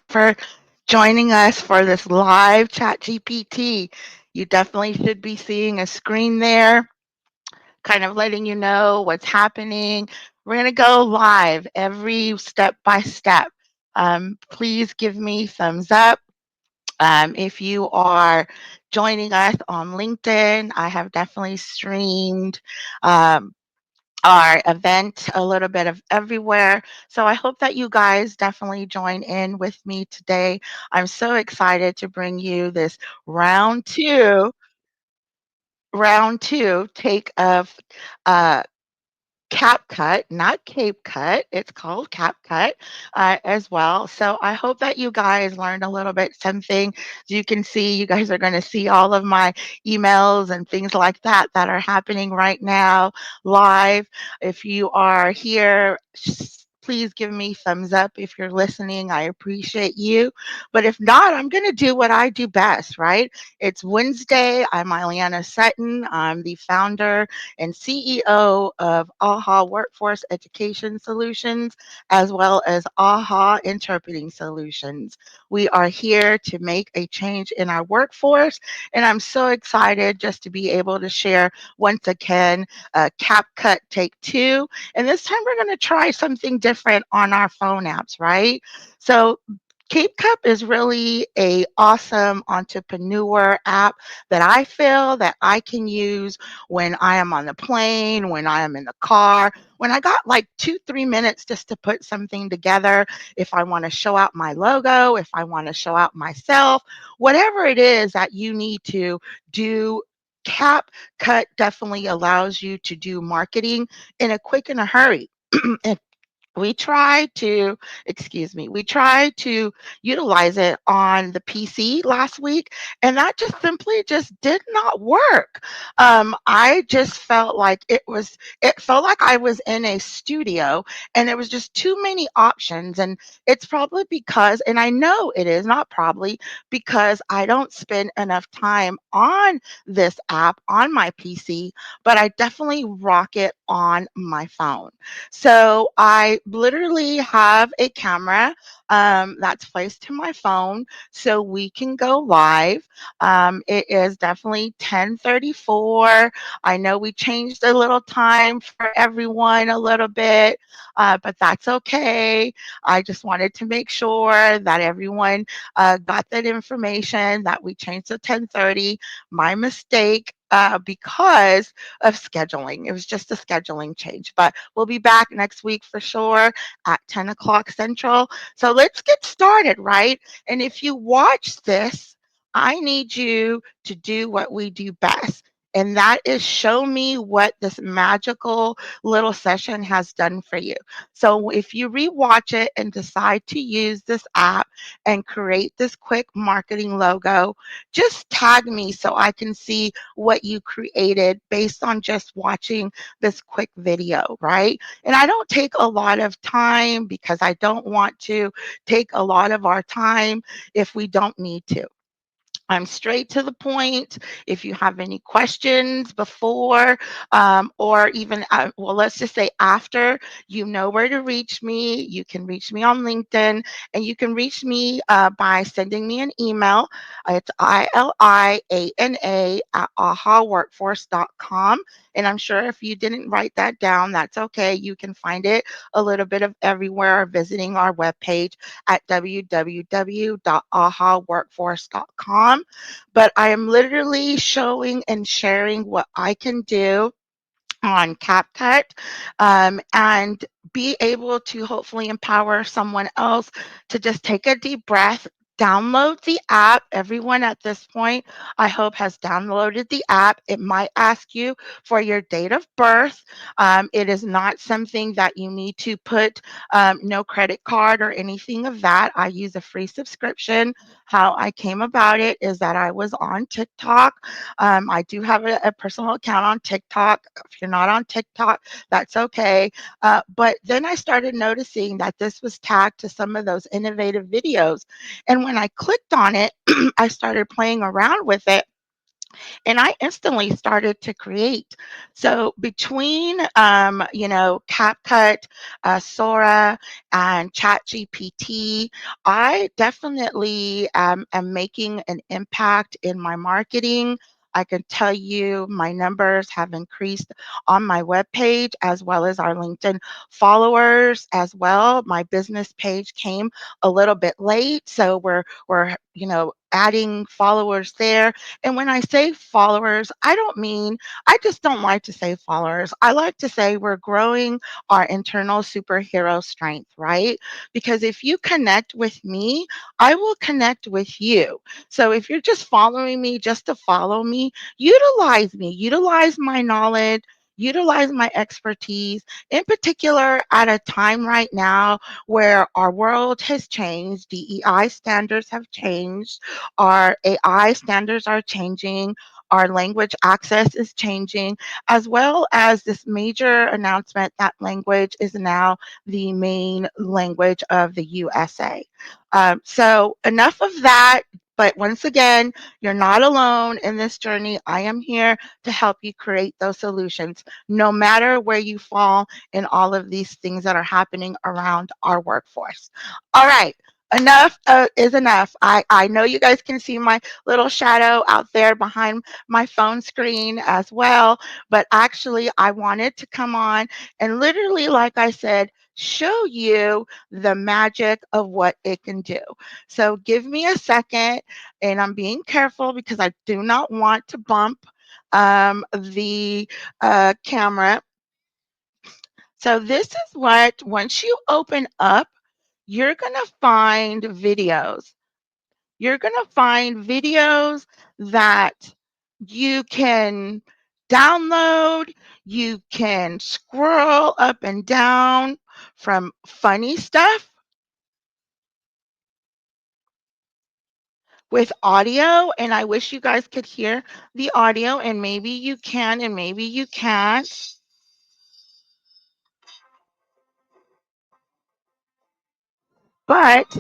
For joining us for this live chat GPT. You definitely should be seeing a screen there, kind of letting you know what's happening. We're going to go live every step by step. Please give me thumbs up. If you are joining us on LinkedIn, I have definitely streamed um, our event a little bit of everywhere. So I hope that you guys definitely join in with me today. I'm so excited to bring you this round two take of uh, Capcut, not Cape Cut. It's called Capcut as well. So I hope that you guys learned a little bit something. As you can see, you guys are going to see all of my emails and things like that that are happening right now live. If you are here, please give me thumbs up if you're listening. I appreciate you. But if not, I'm going to do what I do best, right? It's Wednesday. I'm Ileana Sutton. I'm the founder and CEO of AHA Workforce Education Solutions, as well as AHA Interpreting Solutions. We are here to make a change in our workforce, and I'm so excited just to be able to share once again CapCut Take Two. And this time we're going to try something different on our phone apps, right? So Cape Cup is really a awesome entrepreneur app that I feel that I can use when I am on the plane, when I am in the car, when I got like 2, 3 minutes just to put something together. If I want to show out my logo, if I want to show out myself, whatever it is that you need to do. CapCut definitely allows you to do marketing in a quick and a hurry. And we tried to utilize it on the PC last week, and that just simply just did not work. I just felt like it felt like I was in a studio and there was just too many options. And it's probably because, and I know it is not probably because I don't spend enough time on this app on my PC, but I definitely rock it on my phone. So I literally have a camera that's placed to my phone so we can go live. It is definitely 10:34. I know we changed a little time for everyone a little bit, but that's okay. I just wanted to make sure that everyone got that information that we changed to 10:30. My mistake. Because of scheduling. It was just a scheduling change, but we'll be back next week for sure at 10 o'clock Central. So let's get started, right? And if you watch this, I need you to do what we do best. And that is show me what this magical little session has done for you. So if you rewatch it and decide to use this app and create this quick marketing logo, just tag me so I can see what you created based on just watching this quick video, right? And I don't take a lot of time because I don't want to take a lot of our time if we don't need to. I'm straight to the point. If you have any questions before or even, well, let's just say after, you know where to reach me. You can reach me on LinkedIn and you can reach me by sending me an email. It's ILIANA at ahaworkforce.com. And I'm sure if you didn't write that down, that's okay. You can find it a little bit of everywhere visiting our webpage at www.ahaworkforce.com. But I am literally showing and sharing what I can do on CapCut and be able to hopefully empower someone else to just take a deep breath. download the app. Everyone at this point, I hope, has downloaded the app. It might ask you for your date of birth. It is not something that you need to put no credit card or anything of that. I use a free subscription. How I came about it is that I was on TikTok. I do have a personal account on TikTok. If you're not on TikTok, that's okay. But then I started noticing that this was tagged to some of those innovative videos. And when I clicked on it, I started playing around with it and I instantly started to create. So between, CapCut, Sora, and ChatGPT, I definitely am making an impact in my marketing. I can tell you my numbers have increased on my webpage as well as our LinkedIn followers as well. My business page came a little bit late, so we're adding followers there. And when I say followers, I just don't like to say followers. I like to say we're growing our internal superhero strength, right? Because if you connect with me, I will connect with you. So if you're just following me just to follow me, utilize my knowledge. Utilize my expertise, in particular, at a time right now where our world has changed, DEI standards have changed, our AI standards are changing, our language access is changing, as well as this major announcement that language is now the main language of the USA. So, enough of that. But once again, you're not alone in this journey. I am here to help you create those solutions, no matter where you fall in all of these things that are happening around our workforce. All right, enough is enough. I know you guys can see my little shadow out there behind my phone screen as well, but actually I wanted to come on and literally, like I said, show you the magic of what it can do. So give me a second, and I'm being careful because I do not want to bump the camera. So this is what, once you open up, you're going to find videos. You're going to find videos that you can download. You can scroll up and down from funny stuff with audio. And I wish you guys could hear the audio, and maybe you can, and maybe you can't. But,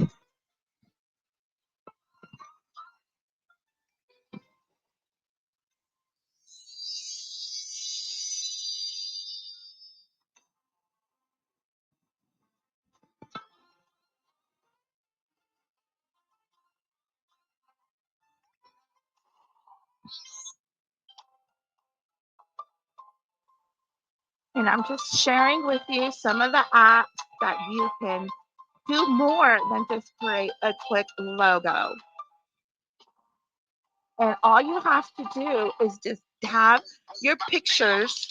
and I'm just sharing with you some of the apps that you can do more than just create a quick logo. And all you have to do is just have your pictures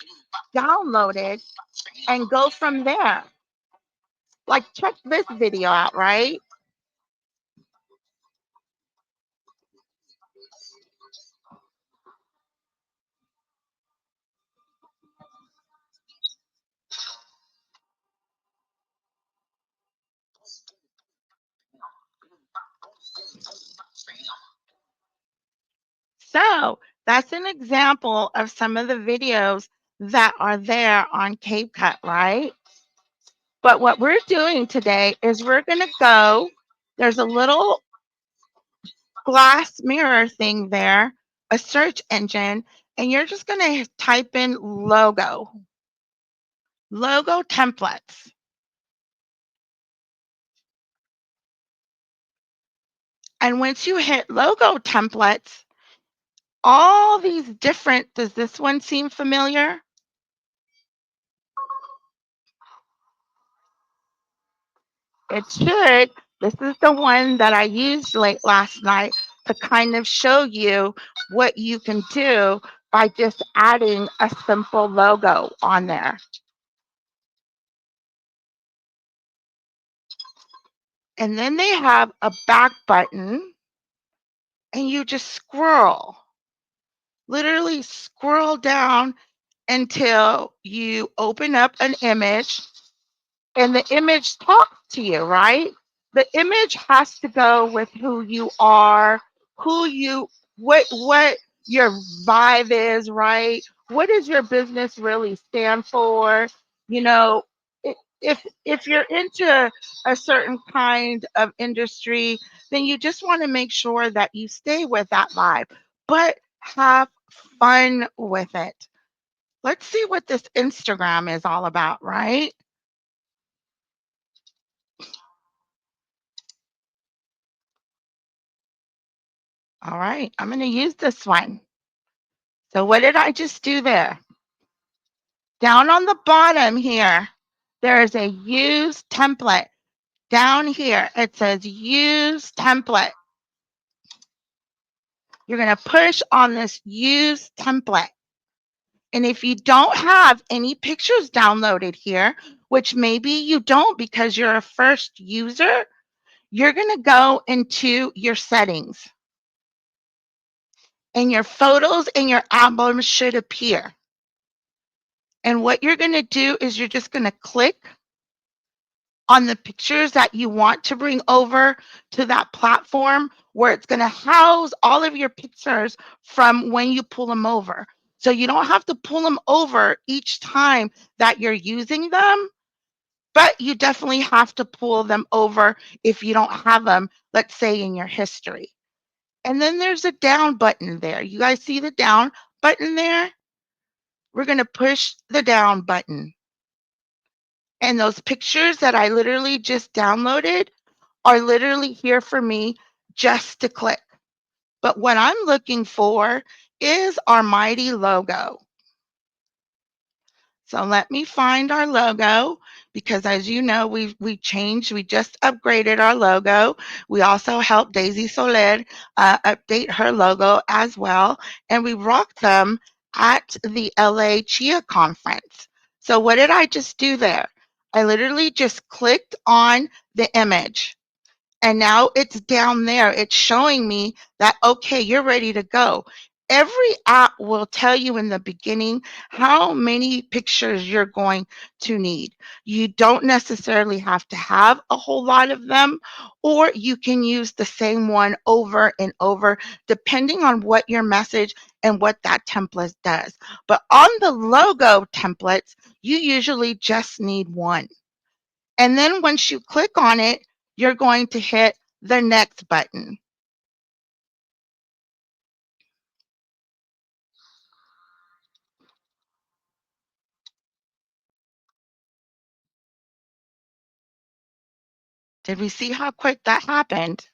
downloaded and go from there. Like, check this video out, right? So that's an example of some of the videos that are there on CapCut, right? But what we're doing today is we're going to go, there's a little glass mirror thing there, a search engine, and you're just going to type in logo templates. And once you hit logo templates, all these different, does this one seem familiar? It should. This is the one that I used late last night to kind of show you what you can do by just adding a simple logo on there. And then they have a back button, and you just scroll, literally scroll down until you open up an image and the image talks to you, right? The image has to go with who you are, who you what your vibe is, right? What does your business really stand for? You know, if you're into a certain kind of industry, then you just want to make sure that you stay with that vibe, but have fun with it. Let's see what this Instagram is all about, right? All right, I'm going to use this one. So what did I just do there? Down on the bottom here, there is a use template. Down here, it says use template. You're going to push on this use template. And if you don't have any pictures downloaded here, which maybe you don't because you're a first user, you're going to go into your settings and your photos and your albums should appear. And what you're going to do is you're just going to click on the pictures that you want to bring over to that platform where it's going to house all of your pictures from when you pull them over. So you don't have to pull them over each time that you're using them, but you definitely have to pull them over if you don't have them, let's say, in your history. And then there's a down button there. You guys see the down button there? We're going to push the down button. And those pictures that I literally just downloaded are literally here for me just to click. But what I'm looking for is our mighty logo. So let me find our logo because as you know, we changed, we just upgraded our logo. We also helped Daisy Soler update her logo as well. And we rocked them at the LA Chia conference. So what did I just do there? I literally just clicked on the image. And now it's down there. It's showing me that, okay, you're ready to go. Every app will tell you in the beginning how many pictures you're going to need. You don't necessarily have to have a whole lot of them, or you can use the same one over and over, depending on what your message and what that template does. But on the logo templates, you usually just need one. And then once you click on it, you're going to hit the next button. Did we see how quick that happened?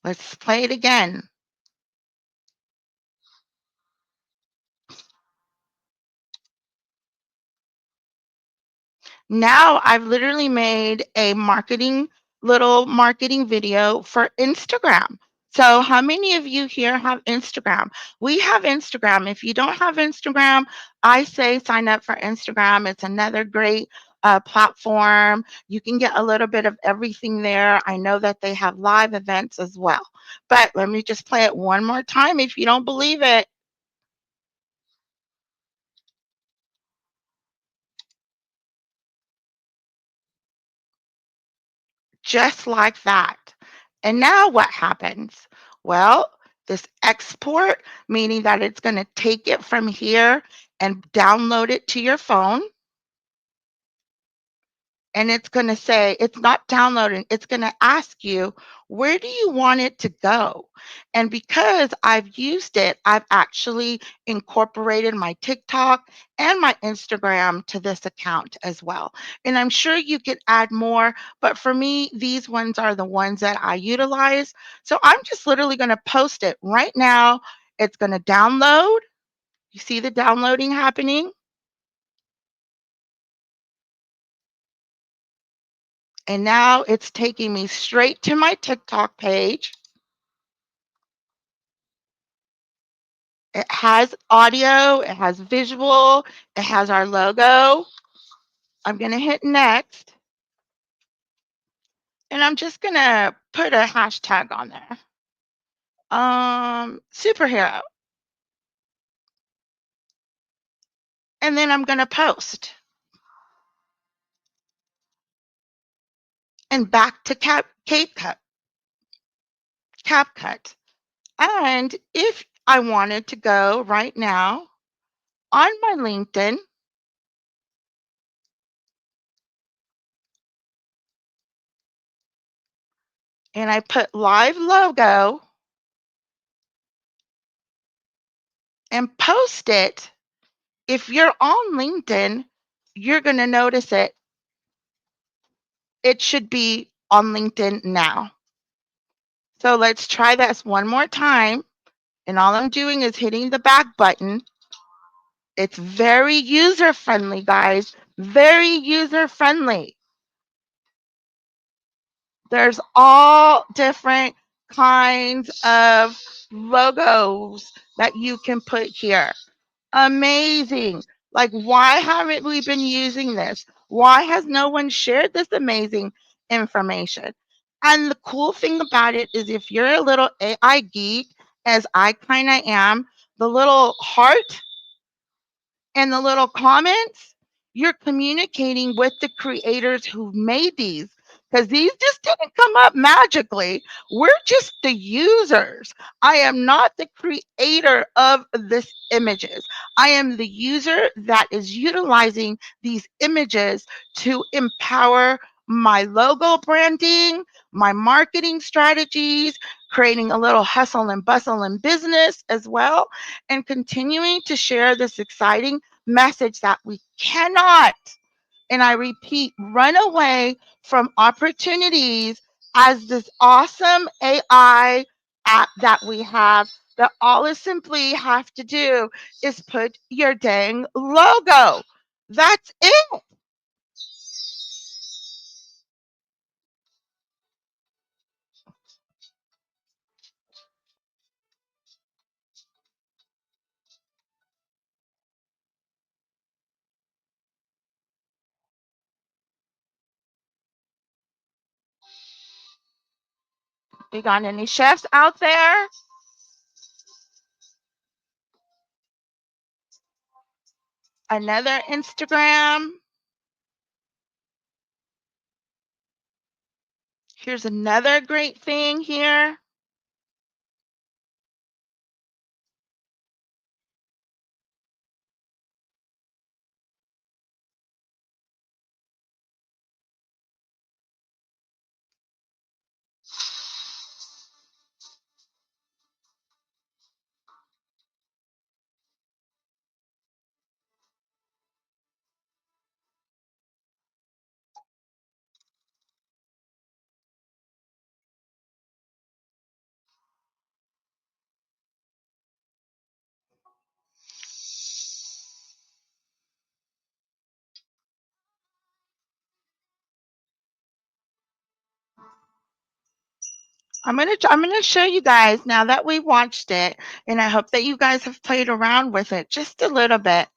Let's play it again. Now I've literally made a little marketing video for Instagram. So how many of you here have Instagram? We have Instagram. If you don't have Instagram, I say sign up for Instagram. It's another great platform. You can get a little bit of everything there. I know that they have live events as well. But let me just play it one more time if you don't believe it. Just like that. And now what happens? Well, this export, meaning that it's going to take it from here and download it to your phone. And it's going to say, it's not downloading, it's going to ask you, where do you want it to go? And because I've used it, I've actually incorporated my TikTok and my Instagram to this account as well. And I'm sure you could add more, but for me, these ones are the ones that I utilize. So I'm just literally going to post it right now. It's going to download. You see the downloading happening? And now it's taking me straight to my TikTok page. It has audio, it has visual, it has our logo. I'm going to hit next. And I'm just gonna put a hashtag on there. Superhero. And then I'm gonna post. And back to CapCut. And if I wanted to go right now on my LinkedIn and I put live logo and post it, if you're on LinkedIn, you're going to notice it. It should be on LinkedIn now. So let's try this one more time. And all I'm doing is hitting the back button. It's very user friendly, guys. Very user friendly. There's all different kinds of logos that you can put here. Amazing. Like, why haven't we been using this? Why has no one shared this amazing information? And the cool thing about it is if you're a little AI geek, as I kind of am, the little heart and the little comments, you're communicating with the creators who made these because these just didn't come up magically. We're just the users. I am not the creator of this images. I am the user that is utilizing these images to empower my logo branding, my marketing strategies, creating a little hustle and bustle in business as well, and continuing to share this exciting message that we cannot, and I repeat, run away from opportunities as this awesome AI app that we have, that all you simply have to do is put your dang logo. That's it. We got any chefs out there? Another Instagram. Here's another great thing here. I'm gonna show you guys now that we watched it, and I hope that you guys have played around with it just a little bit.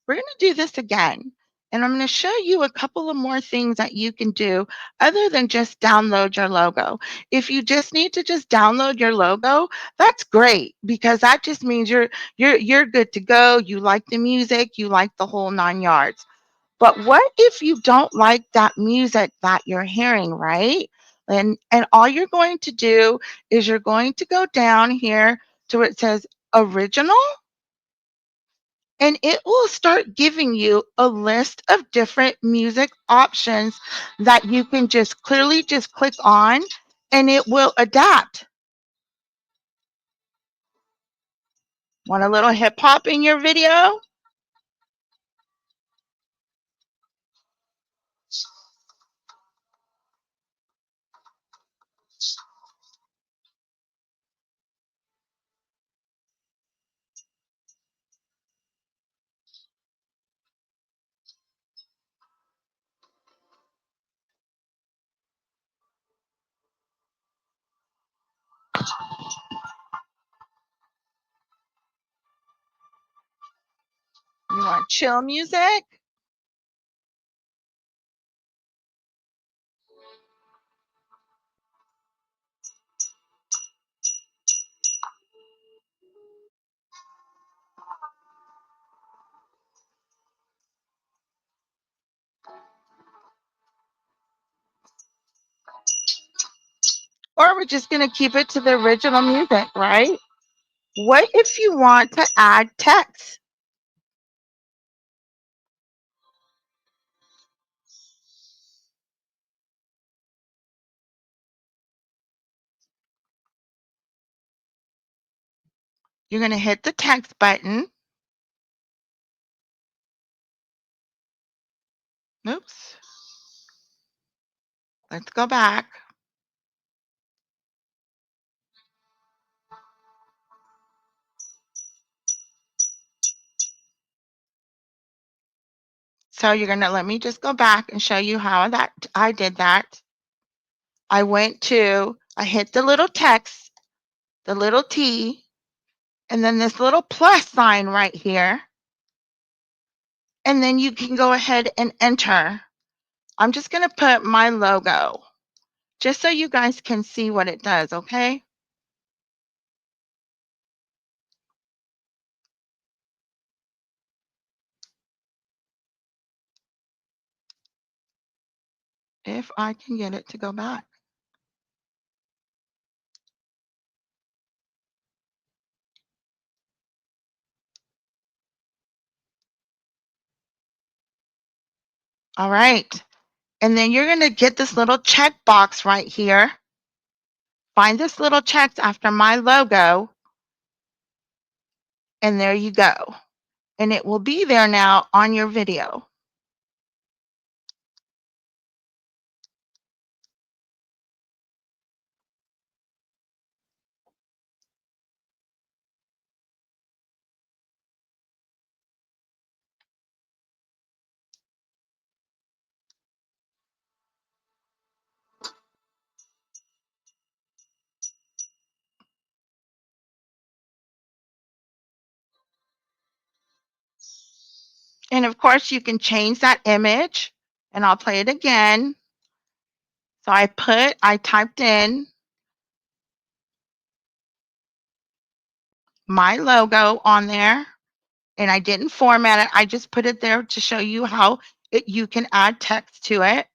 We're gonna do this again, and I'm gonna show you a couple of more things that you can do other than just download your logo. If you just need to just download your logo, that's great because that just means you're good to go. You like the music, you like the whole nine yards. But what if you don't like that music that you're hearing, right? And all you're going to do is you're going to go down here to where it says original, and it will start giving you a list of different music options that you can just clearly just click on and it will adapt. Want a little hip hop in your video? You want chill music? Or we're just going to keep it to the original music, right? What if you want to add text? You're going to hit the text button. Oops. Let's go back. So you're going to let me just go back and show you how I did that. I hit the little text, the little T, and then this little plus sign right here. And then you can go ahead and enter. I'm just going to put my logo just so you guys can see what it does, okay? If I can get it to go back. All right. And then you're going to get this little check box right here. Find this little check after my logo. And there you go. And it will be there now on your video. And of course, you can change that image. And I'll play it again. So I typed in my logo on there, and I didn't format it. I just put it there to show you how you can add text to it.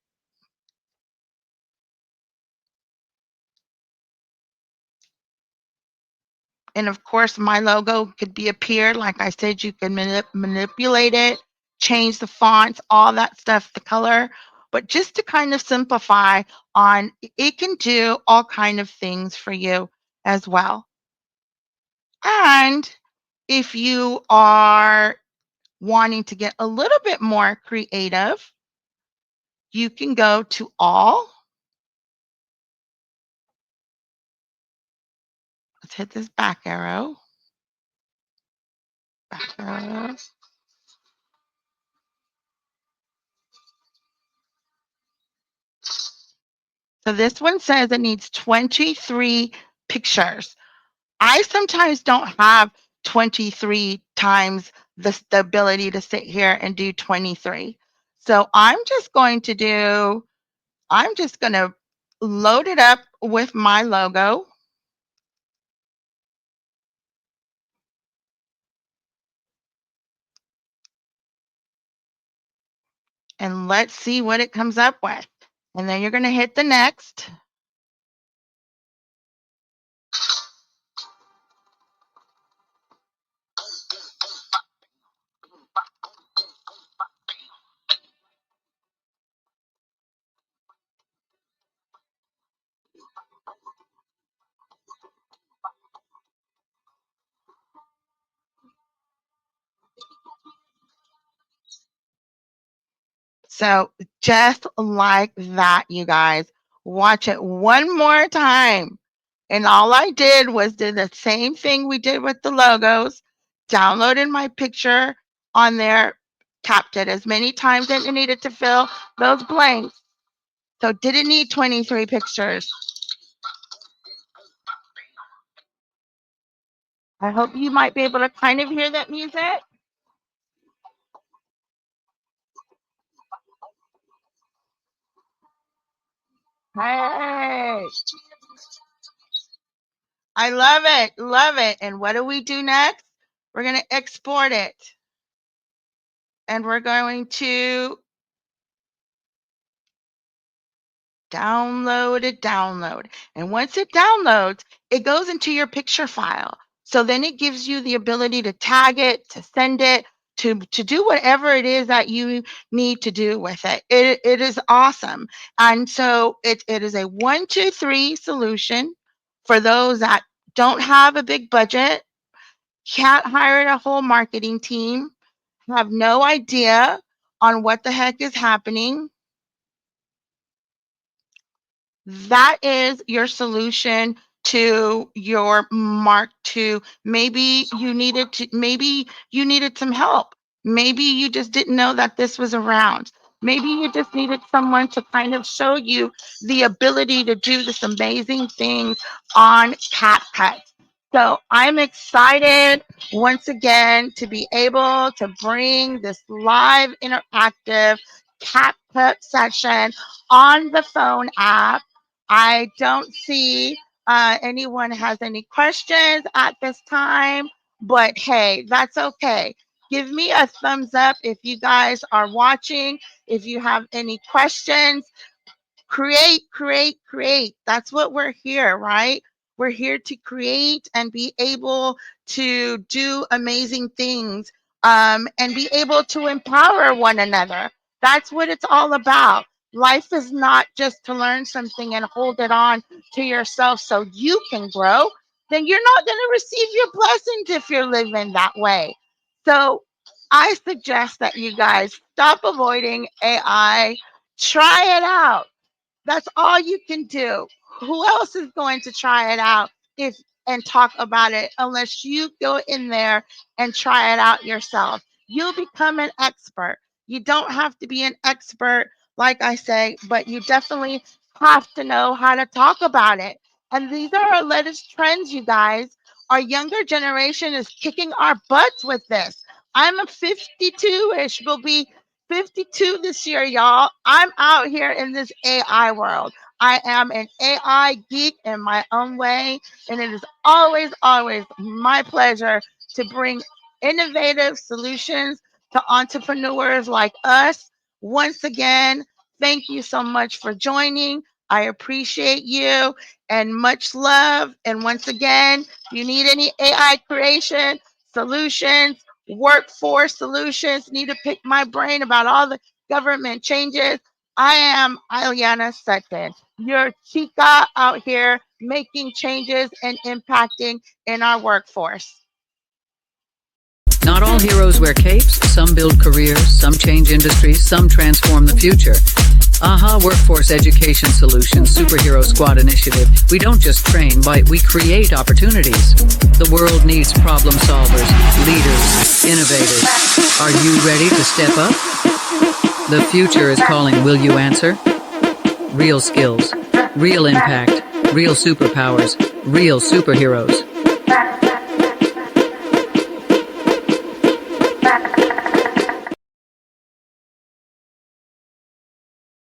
And of course, my logo could be appeared. Like I said, you can manipulate it, change the fonts, all that stuff, the color. But just to kind of simplify on, it can do all kind of things for you as well. And if you are wanting to get a little bit more creative, you can go to all. Let's hit this back arrow. Back arrow. So this one says it needs 23 pictures. I sometimes don't have 23 times the ability to sit here and do 23. So I'm just going to load it up with my logo. And let's see what it comes up with. And then you're going to hit the next. So just like that, you guys, watch it one more time. And all I did was did the same thing we did with the logos, downloaded my picture on there, tapped it as many times as it needed to fill those blanks. So didn't need 23 pictures. I hope you might be able to kind of hear that music. Hey. I love it. Love it. And what do we do next? We're going to export it. And we're going to download. And once it downloads, it goes into your picture file. So then it gives you the ability to tag it, to send it, to do whatever it is that you need to do with it. It is awesome. And so it is a 1, 2, 3 solution for those that don't have a big budget, can't hire a whole marketing team, have no idea on what the heck is happening. That is your solution to your Mark II. Maybe you needed some help. Maybe you just didn't know that this was around. Maybe you just needed someone to kind of show you the ability to do this amazing thing on Capcut. So I'm excited once again to be able to bring this live interactive Capcut session on the phone app. I don't see anyone has any questions at this time, but hey, that's okay. Give me a thumbs up if you guys are watching. If you have any questions, create. That's what we're here, right? We're here to create and be able to do amazing things, and be able to empower one another. That's what it's all about. Life is not just to learn something and hold it on to yourself so you can grow. Then you're not going to receive your blessings if you're living that way. So I suggest that you guys stop avoiding AI. Try it out. That's all you can do. Who else is going to try it out if and talk about it unless you go in there and try it out yourself? You'll become an expert. You don't have to be an expert, like I say, but you definitely have to know how to talk about it. And these are our latest trends, you guys. Our younger generation is kicking our butts with this. I'm a 52-ish, will be 52 this year, y'all. I'm out here in this AI world. I am an AI geek in my own way, and it is always my pleasure to bring innovative solutions to entrepreneurs like us. Once again, thank you so much for joining. I appreciate you and much love. And once again, if you need any AI creation solutions, workforce solutions, need to pick my brain about all the government changes, I am Ileana Sutton, your chica out here making changes and impacting in our workforce. Not all heroes wear capes. Some build careers, some change industries, some transform the future. AHA Workforce Education Solutions Superhero Squad Initiative. We don't just train, but we create opportunities. The world needs problem solvers, leaders, innovators. Are you ready to step up? The future is calling. Will you answer? Real skills, real impact, real superpowers, real superheroes.